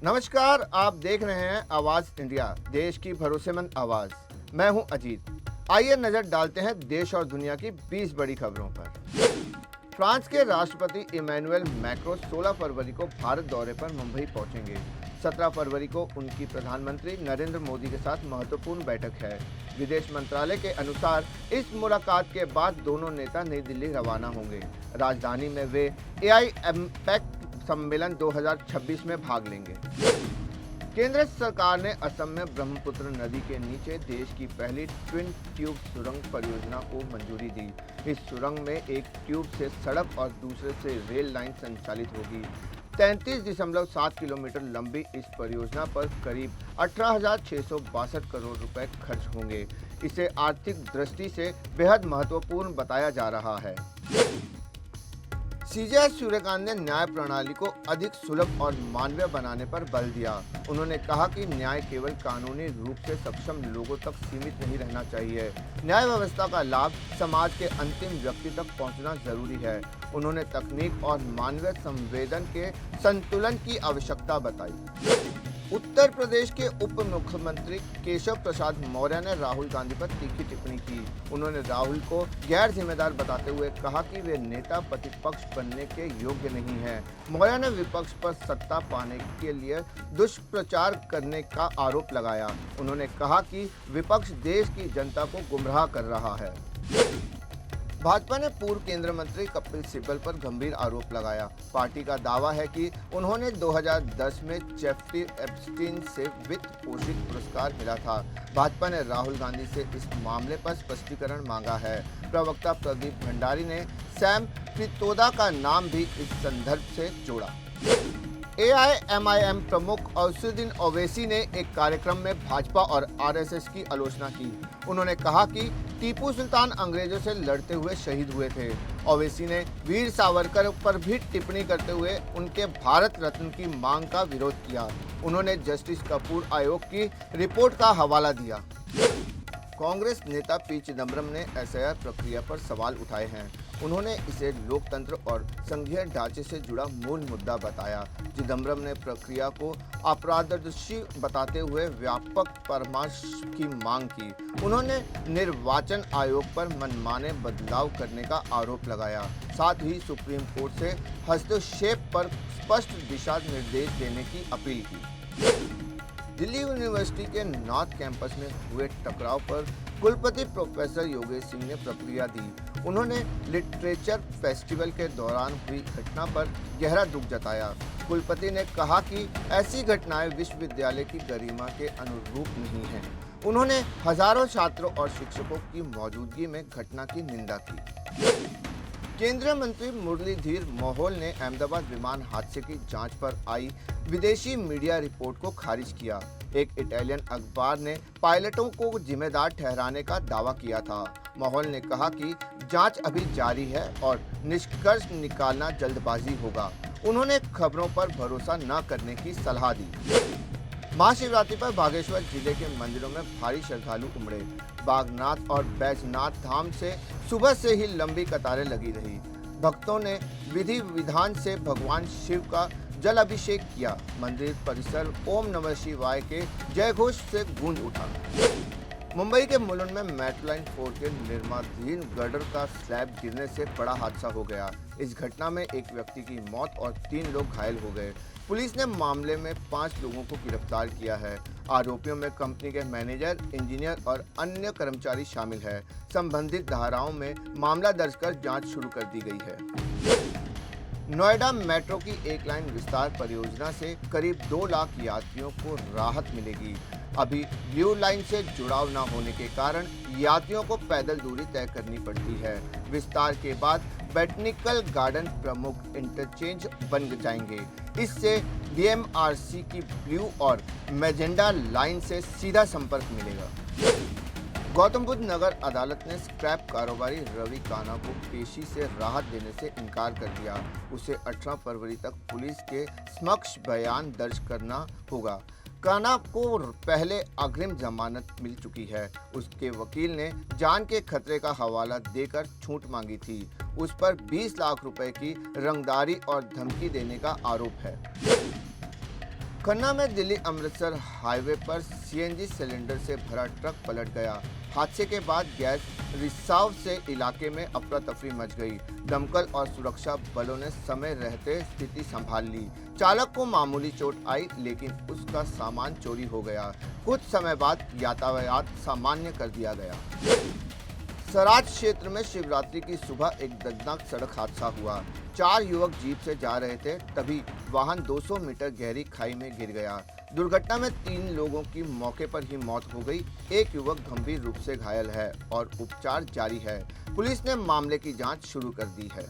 नमस्कार, आप देख रहे हैं आवाज इंडिया, देश की भरोसेमंद आवाज। मैं हूं अजीत। आइए नजर डालते हैं देश और दुनिया की 20 बड़ी खबरों पर। फ्रांस के राष्ट्रपति इमैनुअल मैक्रों 16 फरवरी को भारत दौरे पर मुंबई पहुंचेंगे। 17 फरवरी को उनकी प्रधानमंत्री नरेंद्र मोदी के साथ महत्वपूर्ण बैठक है। विदेश मंत्रालय के अनुसार इस मुलाकात के बाद दोनों नेता नई दिल्ली रवाना होंगे। राजधानी में वे एआई एमपैक्ट सम्मेलन 2026 में भाग लेंगे। केंद्र सरकार ने असम में ब्रह्मपुत्र नदी के नीचे देश की पहली ट्विन ट्यूब सुरंग परियोजना को मंजूरी दी। इस सुरंग में एक ट्यूब से सड़क और दूसरे से रेल लाइन संचालित होगी। 33.7 किलोमीटर लंबी इस परियोजना पर करीब 18,662 करोड़ रुपए खर्च होंगे। इसे आर्थिक दृष्टि से बेहद महत्वपूर्ण बताया जा रहा है। सीजे सूर्यकांत ने न्याय प्रणाली को अधिक सुलभ और मानवीय बनाने पर बल दिया। उन्होंने कहा कि न्याय केवल कानूनी रूप से सक्षम लोगों तक सीमित नहीं रहना चाहिए। न्याय व्यवस्था का लाभ समाज के अंतिम व्यक्ति तक पहुंचना जरूरी है। उन्होंने तकनीक और मानवीय संवेदन के संतुलन की आवश्यकता बताई। उत्तर प्रदेश के उप मुख्यमंत्री केशव प्रसाद मौर्य ने राहुल गांधी पर तीखी टिप्पणी की। उन्होंने राहुल को गैर जिम्मेदार बताते हुए कहा कि वे नेता प्रतिपक्ष बनने के योग्य नहीं हैं। मौर्य ने विपक्ष पर सत्ता पाने के लिए दुष्प्रचार करने का आरोप लगाया। उन्होंने कहा कि विपक्ष देश की जनता को गुमराह कर रहा है। भाजपा ने पूर्व केंद्रीय मंत्री कपिल सिब्बल पर गंभीर आरोप लगाया। पार्टी का दावा है कि उन्होंने 2010 में जेफरी एप्स्टीन से वित्त पोषित पुरस्कार मिला था। भाजपा ने राहुल गांधी से इस मामले पर स्पष्टीकरण मांगा है। प्रवक्ता प्रदीप भंडारी ने सैम पित्रोदा का नाम भी इस संदर्भ से जोड़ा। एआईएमआईएम प्रमुख असदुद्दीन ओवैसी ने एक कार्यक्रम में भाजपा और आरएसएस की आलोचना की। उन्होंने कहा कि टीपू सुल्तान अंग्रेजों से लड़ते हुए शहीद हुए थे। ओवैसी ने वीर सावरकर पर भी टिप्पणी करते हुए उनके भारत रत्न की मांग का विरोध किया। उन्होंने जस्टिस कपूर आयोग की रिपोर्ट का हवाला दिया। कांग्रेस नेता पी चिदम्बरम ने एसआईआर प्रक्रिया पर सवाल उठाए हैं। उन्होंने इसे लोकतंत्र और संघीय ढांचे से जुड़ा मूल मुद्दा बताया। चिदम्बरम ने प्रक्रिया को अपारदर्शी बताते हुए व्यापक परामर्श की मांग की। उन्होंने निर्वाचन आयोग पर मनमाने बदलाव करने का आरोप लगाया। साथ ही सुप्रीम कोर्ट से हस्तक्षेप पर स्पष्ट दिशा निर्देश देने की अपील की। दिल्ली यूनिवर्सिटी के नॉर्थ कैंपस में हुए टकराव पर कुलपति प्रोफेसर योगेश सिंह ने प्रतिक्रिया दी। उन्होंने लिटरेचर फेस्टिवल के दौरान हुई घटना पर गहरा दुख जताया। कुलपति ने कहा कि ऐसी घटनाएं विश्वविद्यालय की गरिमा के अनुरूप नहीं हैं। उन्होंने हजारों छात्रों और शिक्षकों की मौजूदगी में घटना की निंदा की। केंद्रीय मंत्री मुरलीधर मोहोल ने अहमदाबाद विमान हादसे की जांच पर आई विदेशी मीडिया रिपोर्ट को खारिज किया। एक इटालियन अखबार ने पायलटों को जिम्मेदार ठहराने का दावा किया था। मोहोल ने कहा कि जांच अभी जारी है और निष्कर्ष निकालना जल्दबाजी होगा। उन्होंने खबरों पर भरोसा न करने की सलाह दी। महाशिवरात्रि पर बागेश्वर जिले के मंदिरों में भारी श्रद्धालु उमड़े। बागनाथ और बैजनाथ धाम से सुबह से ही लंबी कतारें लगी रही। भक्तों ने विधि विधान से भगवान शिव का जल अभिषेक किया। मंदिर परिसर ओम नमः शिवाय के जयघोष से गूंज उठा। मुंबई के मुलुंड में मेट्रो लाइन 4 के निर्माणाधीन गर्डर का स्लैब गिरने से बड़ा हादसा हो गया। इस घटना में एक व्यक्ति की मौत और 3 लोग घायल हो गए। पुलिस ने मामले में 5 लोगों को गिरफ्तार किया है। आरोपियों में कंपनी के मैनेजर, इंजीनियर और अन्य कर्मचारी शामिल है। संबंधित धाराओं में मामला दर्ज कर जांच शुरू कर दी गई है। नोएडा मेट्रो की एक लाइन विस्तार परियोजना से करीब 2 लाख यात्रियों को राहत मिलेगी। अभी ब्लू लाइन से जुड़ाव न होने के कारण यात्रियों को पैदल दूरी तय करनी पड़ती है। विस्तार के बाद बोटैनिकल गार्डन प्रमुख इंटरचेंज बन जाएंगे। इससे डीएमआरसी की ब्लू और मैजेंडा लाइन से सीधा संपर्क मिलेगा। गौतम बुद्ध नगर अदालत ने स्क्रैप कारोबारी रवि काना को पेशी से राहत देने से इनकार कर दिया। उसे 18 फरवरी तक पुलिस के समक्ष बयान दर्ज करना होगा। काना को पहले अग्रिम जमानत मिल चुकी है। उसके वकील ने जान के खतरे का हवाला देकर छूट मांगी थी। उस पर 20 लाख रुपए की रंगदारी और धमकी देने का आरोप है। खन्ना में दिल्ली अमृतसर हाईवे पर सीएनजी सिलेंडर से भरा ट्रक पलट गया। हादसे के बाद गैस रिसाव से इलाके में अफरा तफरी मच गई। दमकल और सुरक्षा बलों ने समय रहते स्थिति संभाल ली। चालक को मामूली चोट आई, लेकिन उसका सामान चोरी हो गया। कुछ समय बाद यातायात सामान्य कर दिया गया। सराज क्षेत्र में शिवरात्रि की सुबह एक दर्दनाक सड़क हादसा हुआ। 4 युवक जीप से जा रहे थे, तभी वाहन 200 मीटर गहरी खाई में गिर गया। दुर्घटना में 3 लोगों की मौके पर ही मौत हो गई। एक युवक गंभीर रूप से घायल है और उपचार जारी है। पुलिस ने मामले की जांच शुरू कर दी है।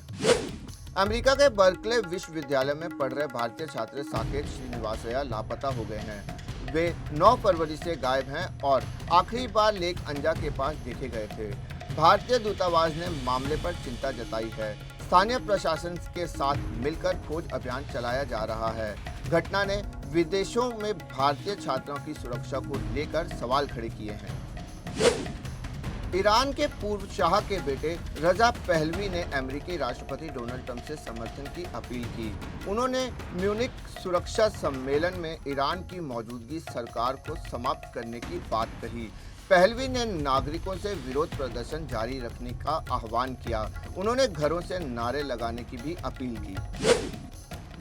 अमेरिका के बर्कले विश्वविद्यालय में पढ़ रहे भारतीय छात्र साकेत श्रीनिवासैया लापता हो गए हैं। वे 9 फरवरी से गायब हैं और आखिरी बार लेक अंजा के पास देखे गए थे। भारतीय दूतावास ने मामले पर चिंता जताई है। स्थानीय प्रशासन के साथ मिलकर खोज अभियान चलाया जा रहा है। घटना ने विदेशों में भारतीय छात्रों की सुरक्षा को लेकर सवाल खड़े किए हैं। ईरान के पूर्व शाह के बेटे रजा पहलवी ने अमेरिकी राष्ट्रपति डोनाल्ड ट्रंप से समर्थन की अपील की। उन्होंने म्यूनिक सुरक्षा सम्मेलन में ईरान की मौजूदगी सरकार को समाप्त करने की बात कही। पहलवी ने नागरिकों से विरोध प्रदर्शन जारी रखने का आह्वान किया। उन्होंने घरों से नारे लगाने की भी अपील की।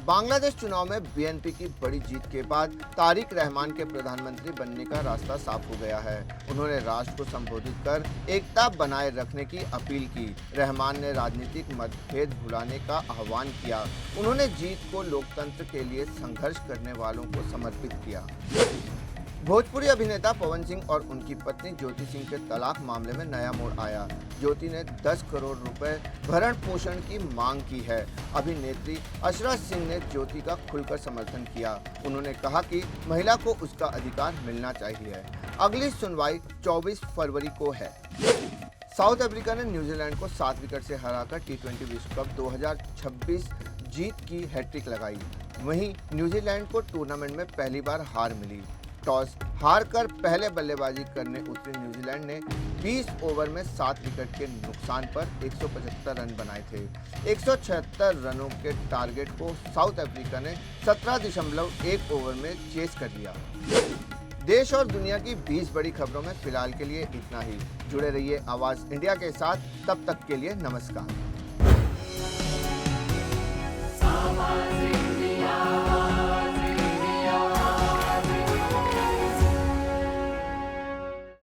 बांग्लादेश चुनाव में बीएनपी की बड़ी जीत के बाद तारिक रहमान के प्रधानमंत्री बनने का रास्ता साफ हो गया है। उन्होंने राष्ट्र को संबोधित कर एकता बनाए रखने की अपील की। रहमान ने राजनीतिक मतभेद भुलाने का आह्वान किया। उन्होंने जीत को लोकतंत्र के लिए संघर्ष करने वालों को समर्पित किया। भोजपुरी अभिनेता पवन सिंह और उनकी पत्नी ज्योति सिंह के तलाक मामले में नया मोड़ आया। ज्योति ने 10 करोड़ रुपए भरण पोषण की मांग की है। अभिनेत्री अशरा सिंह ने ज्योति का खुलकर समर्थन किया। उन्होंने कहा कि महिला को उसका अधिकार मिलना चाहिए। अगली सुनवाई 24 फरवरी को है। साउथ अफ्रीका ने न्यूजीलैंड को 7 विकेट से हराकर टी20 विश्व कप 2026 जीत की हैट्रिक लगाई। वहीं न्यूजीलैंड को टूर्नामेंट में पहली बार हार मिली। टॉस हारकर पहले बल्लेबाजी करने उतरी न्यूजीलैंड ने 20 ओवर में 7 विकेट के नुकसान पर 175 रन बनाए थे। 176 रनों के टारगेट को साउथ अफ्रीका ने 17.1 ओवर में चेस कर लिया। देश और दुनिया की 20 बड़ी खबरों में फिलहाल के लिए इतना ही। जुड़े रहिए आवाज इंडिया के साथ। तब तक के लिए नमस्कार।